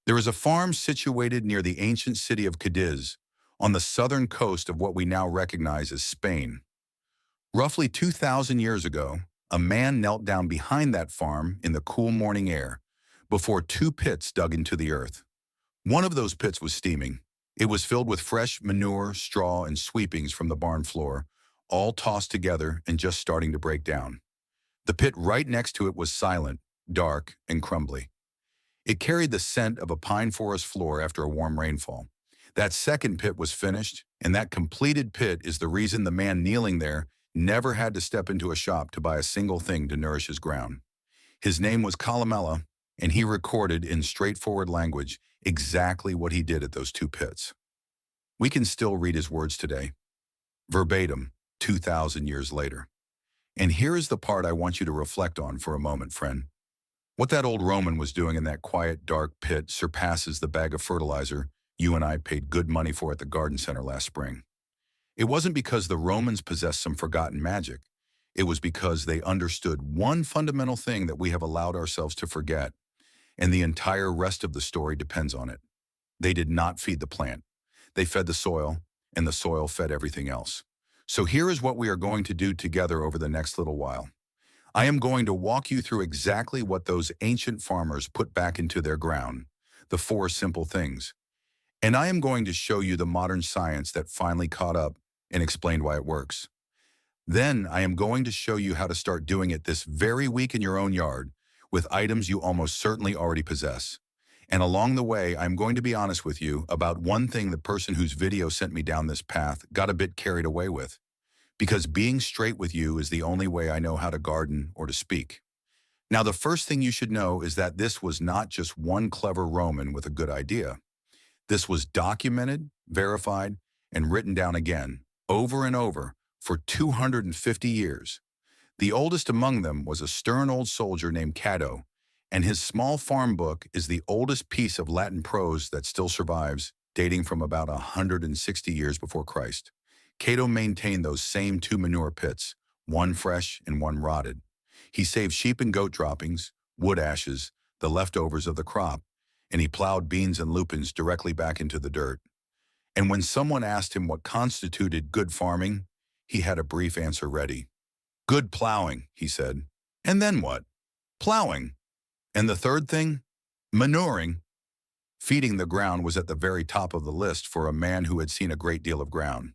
There is a farm situated near the ancient city of Cadiz, on the southern coast of what we now recognize as Spain. Roughly 2,000 years ago, a man knelt down behind that farm in the cool morning air before two pits dug into the earth. One of those pits was steaming. It was filled with fresh manure, straw, and sweepings from the barn floor, all tossed together and just starting to break down. The pit right next to it was silent, dark, and crumbly. It carried the scent of a pine forest floor after a warm rainfall. That second pit was finished, and that completed pit is the reason the man kneeling there never had to step into a shop to buy a single thing to nourish his ground. His name was Columella, and he recorded in straightforward language exactly what he did at those two pits. We can still read his words today, verbatim, 2,000 years later. And here is the part I want you to reflect on for a moment, friend. What that old Roman was doing in that quiet, dark pit surpasses the bag of fertilizer you and I paid good money for at the garden center last spring. It wasn't because the Romans possessed some forgotten magic. It was because they understood one fundamental thing that we have allowed ourselves to forget, and the entire rest of the story depends on it. They did not feed the plant. They fed the soil, and the soil fed everything else. So here is what we are going to do together over the next little while. I am going to walk you through exactly what those ancient farmers put back into their ground, the four simple things. And I am going to show you the modern science that finally caught up and explained why it works. Then I am going to show you how to start doing it this very week in your own yard with items you almost certainly already possess. And along the way, I'm going to be honest with you about one thing the person whose video sent me down this path got a bit carried away with. Because being straight with you is the only way I know how to garden or to speak. Now, the first thing you should know is that this was not just one clever Roman with a good idea. This was documented, verified, and written down again, over and over, for 250 years. The oldest among them was a stern old soldier named Cato, and his small farm book is the oldest piece of Latin prose that still survives, dating from about 160 years before Christ. Cato maintained those same two manure pits, one fresh and one rotted. He saved sheep and goat droppings, wood ashes, the leftovers of the crop, and he plowed beans and lupins directly back into the dirt. And when someone asked him what constituted good farming, he had a brief answer ready. Good plowing, he said. And then what? Plowing. And the third thing? Manuring. Feeding the ground was at the very top of the list for a man who had seen a great deal of ground.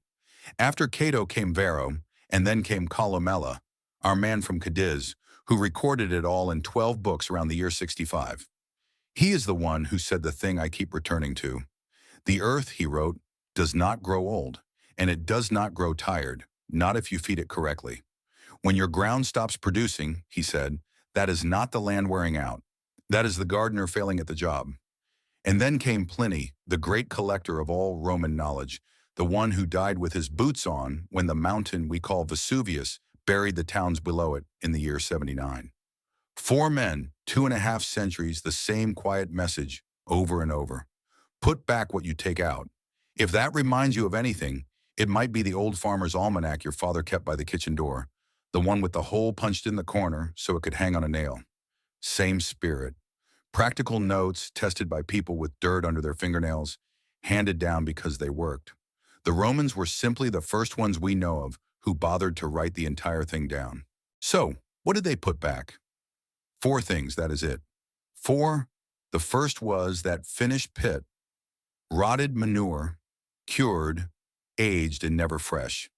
After Cato came Varro, and then came Columella, our man from Cadiz, who recorded it all in 12 books around the year 65. He is the one who said the thing I keep returning to. The earth, he wrote, does not grow old, and it does not grow tired, not if you feed it correctly. When your ground stops producing, he said, that is not the land wearing out. That is the gardener failing at the job. And then came Pliny, the great collector of all Roman knowledge, the one who died with his boots on when the mountain we call Vesuvius buried the towns below it in the year 79. 4 men, 2.5 centuries, the same quiet message over and over. Put back what you take out. If that reminds you of anything, it might be the old farmer's almanac your father kept by the kitchen door, the one with the hole punched in the corner so it could hang on a nail. Same spirit. Practical notes tested by people with dirt under their fingernails, handed down because they worked. The Romans were simply the first ones we know of who bothered to write the entire thing down. So, what did they put back? 4 things, that is it. 4, the first was that finished pit, rotted manure, cured, aged, and never fresh.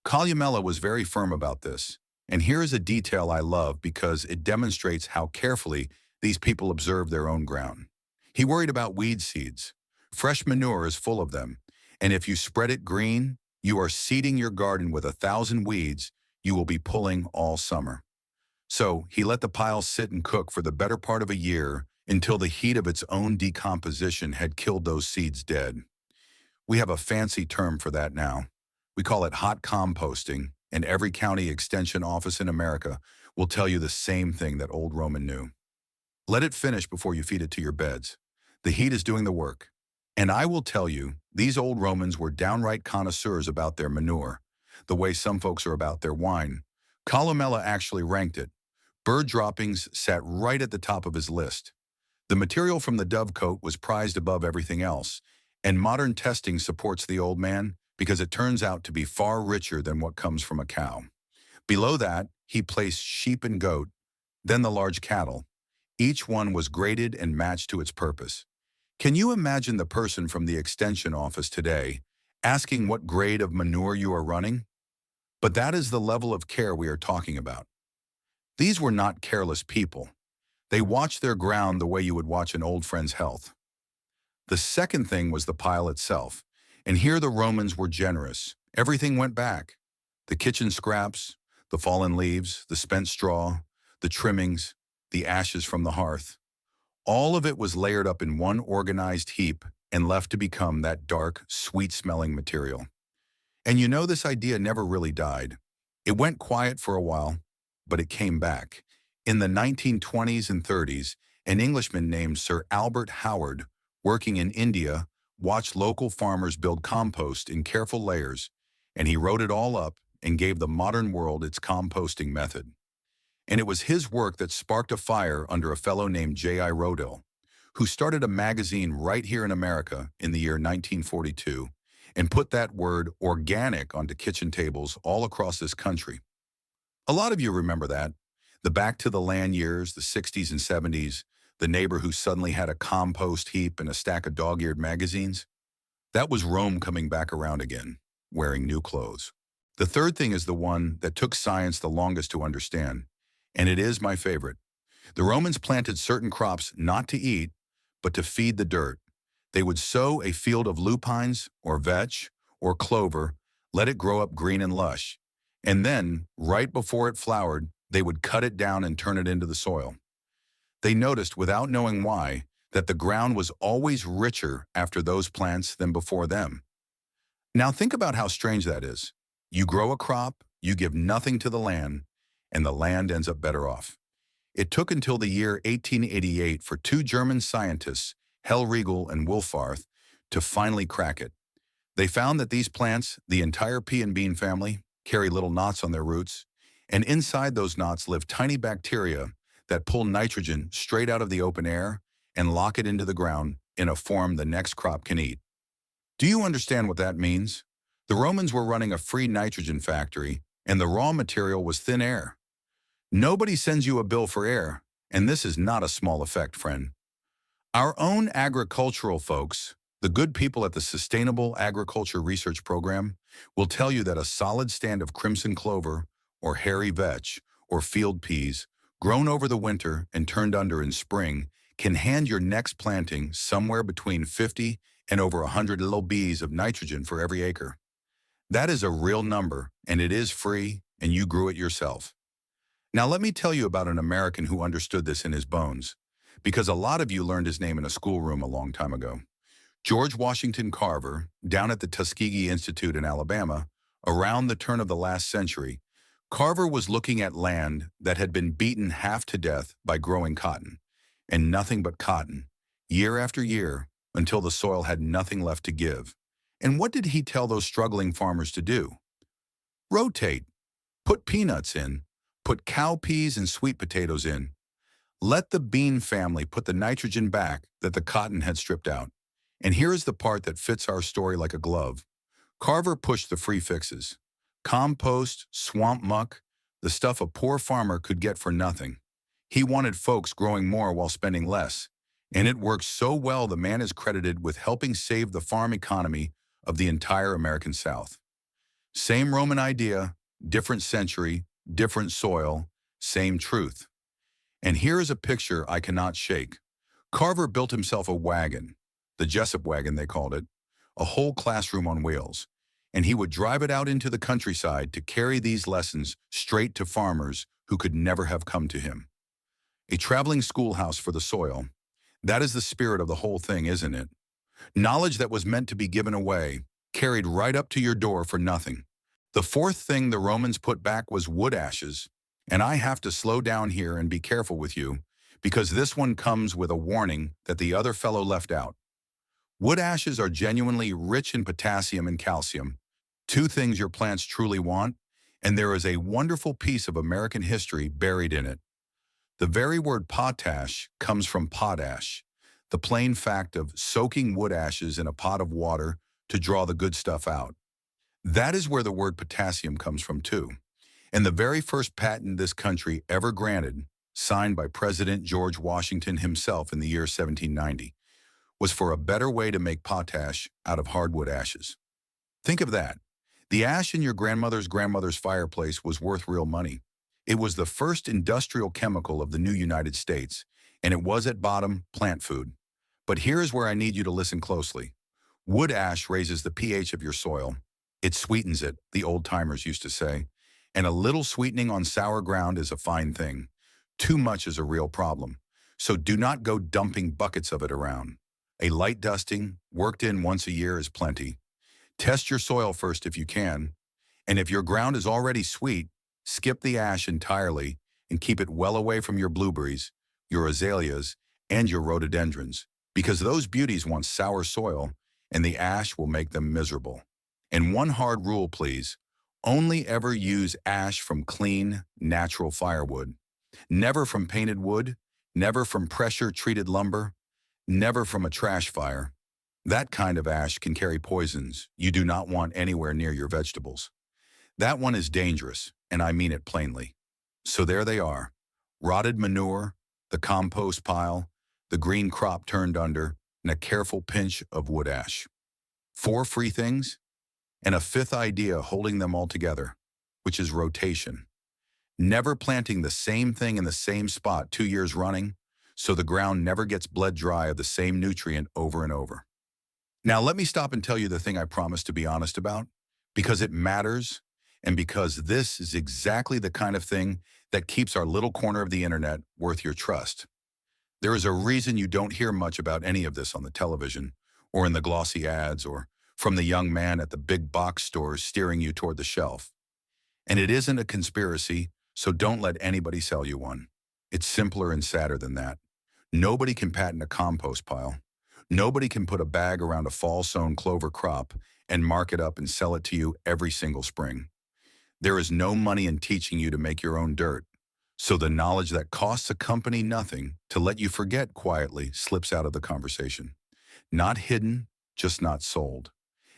Columella was very firm about this, and here is a detail I love because it demonstrates how carefully these people observed their own ground. He worried about weed seeds. Fresh manure is full of them, and if you spread it green, you are seeding your garden with 1,000 weeds you will be pulling all summer. So he let the pile sit and cook for the better part of a year until the heat of its own decomposition had killed those seeds dead. We have a fancy term for that now. We call it hot composting, and every county extension office in America will tell you the same thing that old Roman knew. Let it finish before you feed it to your beds. The heat is doing the work. And I will tell you, these old Romans were downright connoisseurs about their manure, the way some folks are about their wine. Columella actually ranked it. Bird droppings sat right at the top of his list. The material from the dovecote was prized above everything else, and modern testing supports the old man because it turns out to be far richer than what comes from a cow. Below that, he placed sheep and goat, then the large cattle. Each one was graded and matched to its purpose. Can you imagine the person from the extension office today asking what grade of manure you are running? But that is the level of care we are talking about. These were not careless people. They watched their ground the way you would watch an old friend's health. The second thing was the pile itself. And here the Romans were generous. Everything went back. The kitchen scraps, the fallen leaves, the spent straw, the trimmings, the ashes from the hearth. All of it was layered up in one organized heap and left to become that dark, sweet-smelling material. And you know this idea never really died. It went quiet for a while, but it came back. In the 1920s and 30s, an Englishman named Sir Albert Howard, working in India, watched local farmers build compost in careful layers, and he wrote it all up and gave the modern world its composting method. And it was his work that sparked a fire under a fellow named J.I. Rodell, who started a magazine right here in America in the year 1942 and put that word organic onto kitchen tables all across this country. A lot of you remember that. The back to the land years, the 60s and 70s, the neighbor who suddenly had a compost heap and a stack of dog-eared magazines. That was Rome coming back around again, wearing new clothes. The third thing is the one that took science the longest to understand, and it is my favorite. The Romans planted certain crops not to eat, but to feed the dirt. They would sow a field of lupines or vetch or clover, let it grow up green and lush, and then, right before it flowered, they would cut it down and turn it into the soil. They noticed, without knowing why, that the ground was always richer after those plants than before them. Now think about how strange that is. You grow a crop, you give nothing to the land, and the land ends up better off. It took until the year 1888 for two German scientists, Hellriegel and Wolfarth, to finally crack it. They found that these plants, the entire pea and bean family, carry little knots on their roots, and inside those knots live tiny bacteria that pull nitrogen straight out of the open air and lock it into the ground in a form the next crop can eat. Do you understand what that means? The Romans were running a free nitrogen factory, and the raw material was thin air. Nobody sends you a bill for air, and this is not a small effect, friend. Our own agricultural folks, the good people at the Sustainable Agriculture Research Program, will tell you that a solid stand of crimson clover, or hairy vetch, or field peas, grown over the winter and turned under in spring, can hand your next planting somewhere between 50 and over 100 little bees of nitrogen for every acre. That is a real number, and it is free, and you grew it yourself. Now let me tell you about an American who understood this in his bones, because a lot of you learned his name in a schoolroom a long time ago. George Washington Carver, down at the Tuskegee Institute in Alabama, around the turn of the last century, Carver was looking at land that had been beaten half to death by growing cotton, and nothing but cotton, year after year, until the soil had nothing left to give. And what did he tell those struggling farmers to do? Rotate. Put peanuts in. Put cowpeas and sweet potatoes in. Let the bean family put the nitrogen back that the cotton had stripped out. And here is the part that fits our story like a glove. Carver pushed the free fixes. Compost, swamp muck, the stuff a poor farmer could get for nothing. He wanted folks growing more while spending less. And it worked so well the man is credited with helping save the farm economy of the entire American South. Same Roman idea, different century, different soil, same truth. And here is a picture I cannot shake. Carver built himself a wagon, the Jessup wagon they called it, a whole classroom on wheels, and he would drive it out into the countryside to carry these lessons straight to farmers who could never have come to him. A traveling schoolhouse for the soil. That is the spirit of the whole thing, isn't it? Knowledge that was meant to be given away, carried right up to your door for nothing. The fourth thing the Romans put back was wood ashes, and I have to slow down here and be careful with you, because this one comes with a warning that the other fellow left out. Wood ashes are genuinely rich in potassium and calcium, two things your plants truly want, and there is a wonderful piece of American history buried in it. The very word potash comes from potash, the plain fact of soaking wood ashes in a pot of water to draw the good stuff out. That is where the word potassium comes from too. And the very first patent this country ever granted, signed by President George Washington himself in the year 1790, was for a better way to make potash out of hardwood ashes. Think of that. The ash in your grandmother's fireplace was worth real money. It was the first industrial chemical of the new United States, and it was at bottom plant food. But here is where I need you to listen closely. Wood ash raises the pH of your soil. It sweetens it, the old-timers used to say. And a little sweetening on sour ground is a fine thing. Too much is a real problem. So do not go dumping buckets of it around. A light dusting, worked in once a year is plenty. Test your soil first if you can. And if your ground is already sweet, skip the ash entirely and keep it well away from your blueberries, your azaleas, and your rhododendrons, because those beauties want sour soil and the ash will make them miserable. And one hard rule, please. Only ever use ash from clean, natural firewood. Never from painted wood, never from pressure-treated lumber, never from a trash fire. That kind of ash can carry poisons you do not want anywhere near your vegetables. That one is dangerous, and I mean it plainly. So there they are. Rotted manure, the compost pile, the green crop turned under, and a careful pinch of wood ash. 4 free things, and a 5th idea holding them all together, which is rotation. Never planting the same thing in the same spot 2 years running, so the ground never gets bled dry of the same nutrient over and over. Now let me stop and tell you the thing I promised to be honest about, because it matters, and because this is exactly the kind of thing that keeps our little corner of the internet worth your trust. There is a reason you don't hear much about any of this on the television, or in the glossy ads, or from the young man at the big box stores steering you toward the shelf. And it isn't a conspiracy, so don't let anybody sell you one. It's simpler and sadder than that. Nobody can patent a compost pile. Nobody can put a bag around a fall-sown clover crop and mark it up and sell it to you every single spring. There is no money in teaching you to make your own dirt, so the knowledge that costs a company nothing to let you forget quietly slips out of the conversation. Not hidden, just not sold.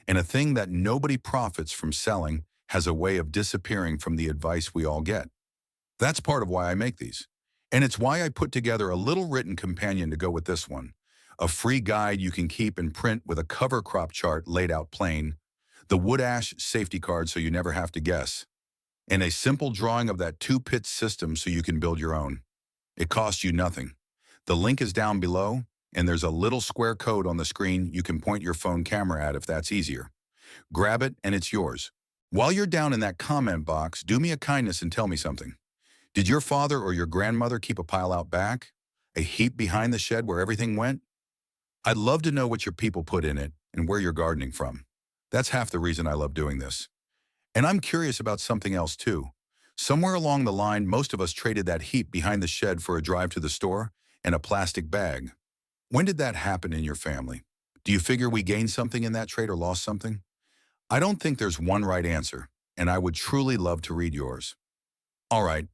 And a thing that nobody profits from selling has a way of disappearing from the advice we all get. That's part of why I make these. And it's why I put together a little written companion to go with this one. A free guide you can keep in print with a cover crop chart laid out plain, the wood ash safety card so you never have to guess, and a simple drawing of that 2-pit system so you can build your own. It costs you nothing. The link is down below, and there's a little square code on the screen you can point your phone camera at if that's easier. Grab it and it's yours. While you're down in that comment box, do me a kindness and tell me something. Did your father or your grandmother keep a pile out back? A heap behind the shed where everything went? I'd love to know what your people put in it and where you're gardening from. That's half the reason I love doing this. And I'm curious about something else too. Somewhere along the line, most of us traded that heap behind the shed for a drive to the store and a plastic bag. When did that happen in your family? Do you figure we gained something in that trade or lost something? I don't think there's one right answer, and I would truly love to read yours. All right.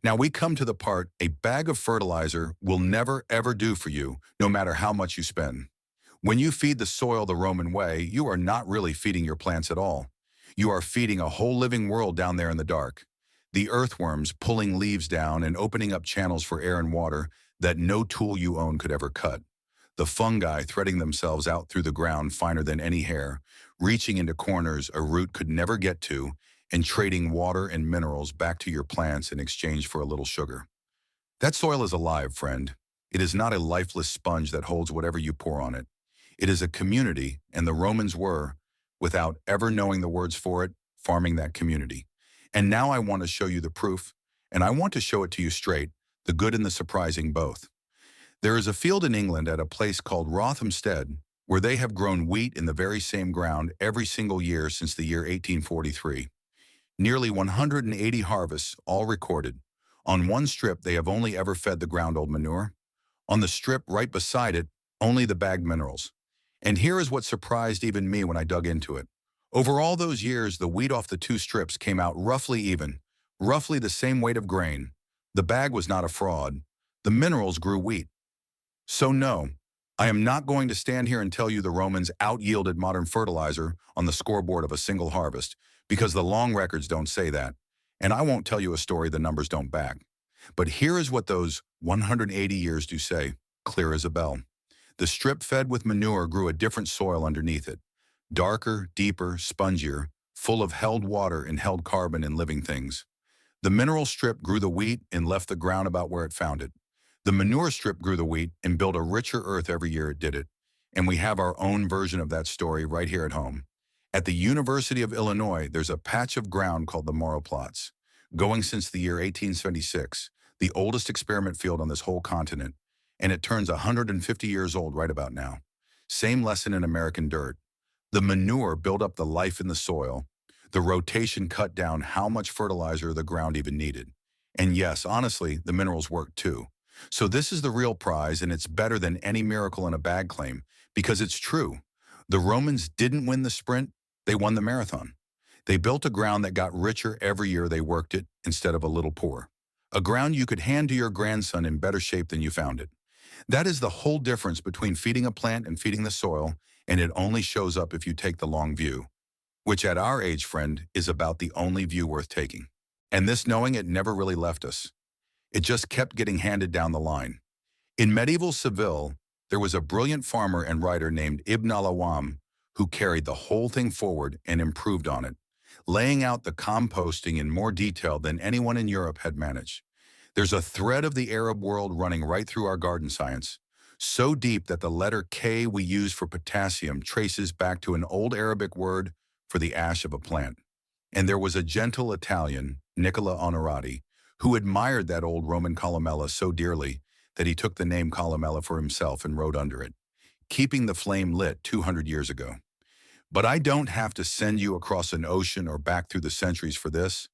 Now we come to the part a bag of fertilizer will never ever do for you, no matter how much you spend. When you feed the soil the Roman way, you are not really feeding your plants at all. You are feeding a whole living world down there in the dark. The earthworms pulling leaves down and opening up channels for air and water that no tool you own could ever cut. The fungi threading themselves out through the ground finer than any hair, reaching into corners a root could never get to, and trading water and minerals back to your plants in exchange for a little sugar. That soil is alive, friend. It is not a lifeless sponge that holds whatever you pour on it. It is a community, and the Romans were, without ever knowing the words for it, farming that community. And now I want to show you the proof, and I want to show it to you straight, the good and the surprising both. There is a field in England at a place called Rothamsted, where they have grown wheat in the very same ground every single year since the year 1843. Nearly 180 harvests, all recorded. On one strip, they have only ever fed the ground old manure. On the strip right beside it, only the bagged minerals. And here is what surprised even me when I dug into it. Over all those years, the wheat off the 2 strips came out roughly even, roughly the same weight of grain, The bag was not a fraud. The minerals grew wheat. So no, I am not going to stand here and tell you the Romans out-yielded modern fertilizer on the scoreboard of a single harvest, because the long records don't say that. And I won't tell you a story the numbers don't back. But here is what those 180 years do say, clear as a bell. The strip fed with manure grew a different soil underneath it. Darker, deeper, spongier, full of held water and held carbon and living things. The mineral strip grew the wheat and left the ground about where it found it. The manure strip grew the wheat and built a richer earth every year it did it. And we have our own version of that story right here at home. At the University of Illinois, there's a patch of ground called the Morrow Plots, going since the year 1876, the oldest experiment field on this whole continent, and it turns 150 years old right about now. Same lesson in American dirt. The manure built up the life in the soil. The rotation cut down how much fertilizer the ground even needed. And yes, honestly, the minerals worked too. So this is the real prize, and it's better than any miracle in a bag claim, because it's true. The Romans didn't win the sprint, they won the marathon. They built a ground that got richer every year they worked it instead of a little poor. A ground you could hand to your grandson in better shape than you found it. That is the whole difference between feeding a plant and feeding the soil, and it only shows up if you take the long view, which at our age, friend, is about the only view worth taking. And this knowing it never really left us. It just kept getting handed down the line. In medieval Seville, there was a brilliant farmer and writer named Ibn al-Awam who carried the whole thing forward and improved on it, laying out the composting in more detail than anyone in Europe had managed. There's a thread of the Arab world running right through our garden science, so deep that the letter K we use for potassium traces back to an old Arabic word for the ash of a plant. And there was a gentle Italian, Nicola Onorati, who admired that old Roman columella so dearly that he took the name columella for himself and wrote under it, keeping the flame lit 200 years ago. But I don't have to send you across an ocean or back through the centuries for this.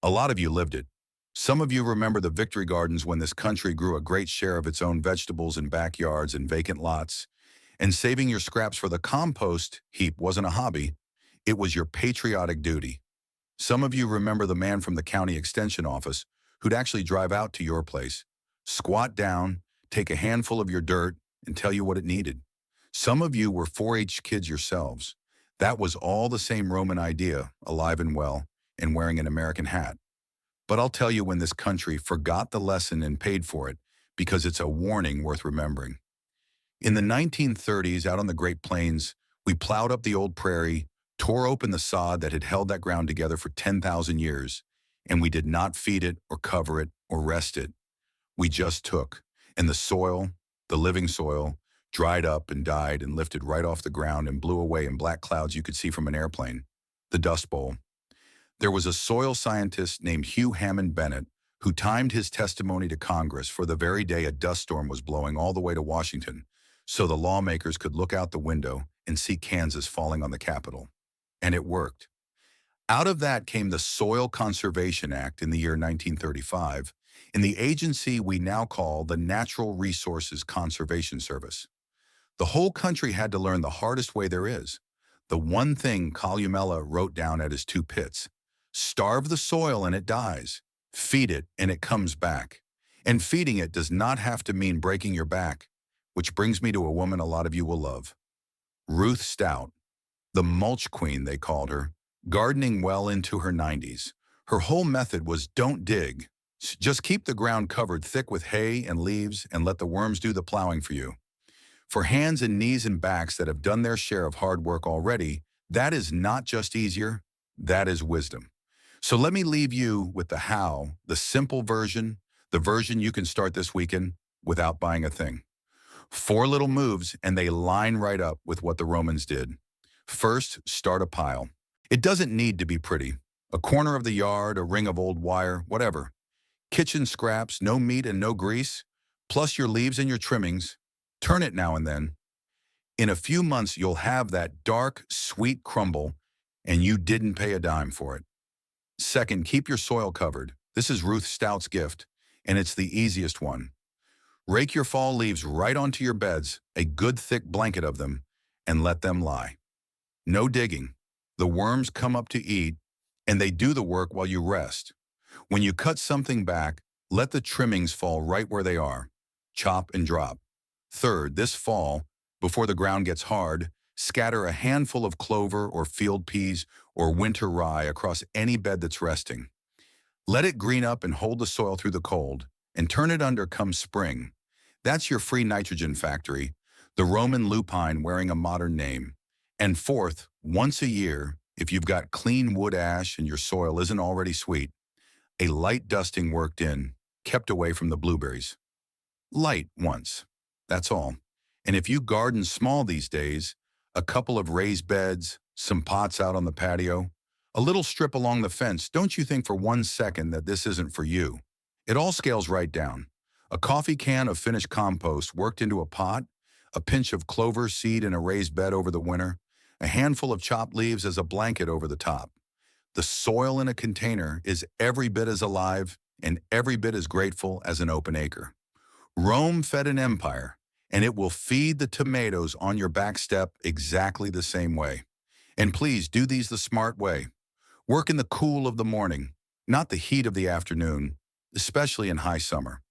A lot of you lived it. Some of you remember the victory gardens when this country grew a great share of its own vegetables in backyards and vacant lots, and saving your scraps for the compost heap wasn't a hobby, it was your patriotic duty. Some of you remember the man from the county extension office who'd actually drive out to your place, squat down, take a handful of your dirt, and tell you what it needed. Some of you were 4-H kids yourselves. That was all the same Roman idea, alive and well, and wearing an American hat. But I'll tell you when this country forgot the lesson and paid for it, because it's a warning worth remembering. In the 1930s, out on the Great Plains, we plowed up the old prairie, tore open the sod that had held that ground together for 10,000 years, and we did not feed it or cover it or rest it. We just took, and the soil, the living soil, dried up and died and lifted right off the ground and blew away in black clouds you could see from an airplane, the Dust Bowl. There was a soil scientist named Hugh Hammond Bennett who timed his testimony to Congress for the very day a dust storm was blowing all the way to Washington, so the lawmakers could look out the window and see Kansas falling on the Capitol. And it worked. Out of that came the Soil Conservation Act in the year 1935, and the agency we now call the Natural Resources Conservation Service. The whole country had to learn the hardest way there is, the one thing Columella wrote down at his 2 pits. Starve the soil and it dies. Feed it and it comes back. And feeding it does not have to mean breaking your back, which brings me to a woman a lot of you will love. Ruth Stout, the mulch queen they called her, gardening well into her 90s. Her whole method was don't dig. Just keep the ground covered thick with hay and leaves and let the worms do the plowing for you. For hands and knees and backs that have done their share of hard work already, that is not just easier, that is wisdom. So let me leave you with the how, the simple version, the version you can start this weekend without buying a thing. 4 little moves and they line right up with what the Romans did. First, start a pile. It doesn't need to be pretty. A corner of the yard, a ring of old wire, whatever. Kitchen scraps, no meat and no grease, plus your leaves and your trimmings. Turn it now and then. In a few months, you'll have that dark, sweet crumble, and you didn't pay a dime for it. Second, keep your soil covered. This is Ruth Stout's gift, and it's the easiest one. Rake your fall leaves right onto your beds, a good thick blanket of them, and let them lie. No digging. The worms come up to eat, and they do the work while you rest. When you cut something back, Let the trimmings fall right where they are. Chop and drop. Third, this fall, before the ground gets hard, scatter a handful of clover or field peas or winter rye across any bed that's resting. Let it green up and hold the soil through the cold, and turn it under come spring. That's your free nitrogen factory, the Roman lupine wearing a modern name. And fourth, once a year, if you've got clean wood ash and your soil isn't already sweet, a light dusting worked in, kept away from the blueberries. Light once, that's all. And if you garden small these days, a couple of raised beds, some pots out on the patio, a little strip along the fence, don't you think for 1 second that this isn't for you? It all scales right down. A coffee can of finished compost worked into a pot, a pinch of clover seed in a raised bed over the winter, a handful of chopped leaves as a blanket over the top. The soil in a container is every bit as alive and every bit as grateful as an open acre. Rome fed an empire, and it will feed the tomatoes on your back step exactly the same way. And please do these the smart way. Work in the cool of the morning, not the heat of the afternoon, especially in high summer.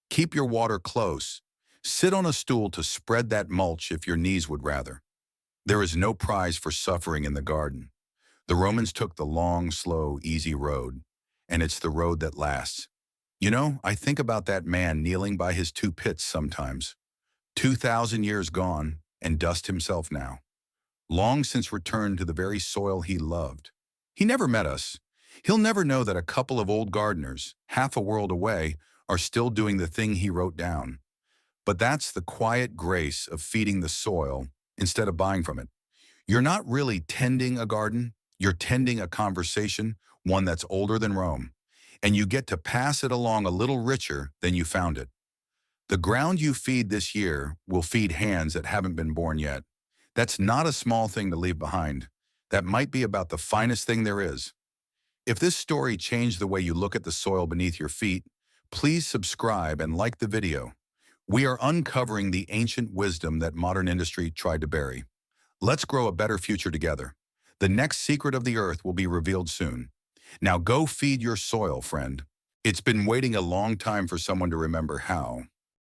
Keep your water close. Sit on a stool to spread that mulch if your knees would rather. There is no prize for suffering in the garden. The Romans took the long, slow, easy road, and it's the road that lasts. You know, I think about that man kneeling by his two pits sometimes. 2,000 years gone, and dust himself now. Long since returned to the very soil he loved. He never met us. He'll never know that a couple of old gardeners, half a world away, are still doing the thing he wrote down. But that's the quiet grace of feeding the soil instead of buying from it. You're not really tending a garden, you're tending a conversation, one that's older than Rome. And you get to pass it along a little richer than you found it. The ground you feed this year will feed hands that haven't been born yet. That's not a small thing to leave behind. That might be about the finest thing there is. If this story changed the way you look at the soil beneath your feet, please subscribe and like the video. We are uncovering the ancient wisdom that modern industry tried to bury. Let's grow a better future together. The next secret of the earth will be revealed soon. Now go feed your soil, friend. It's been waiting a long time for someone to remember how.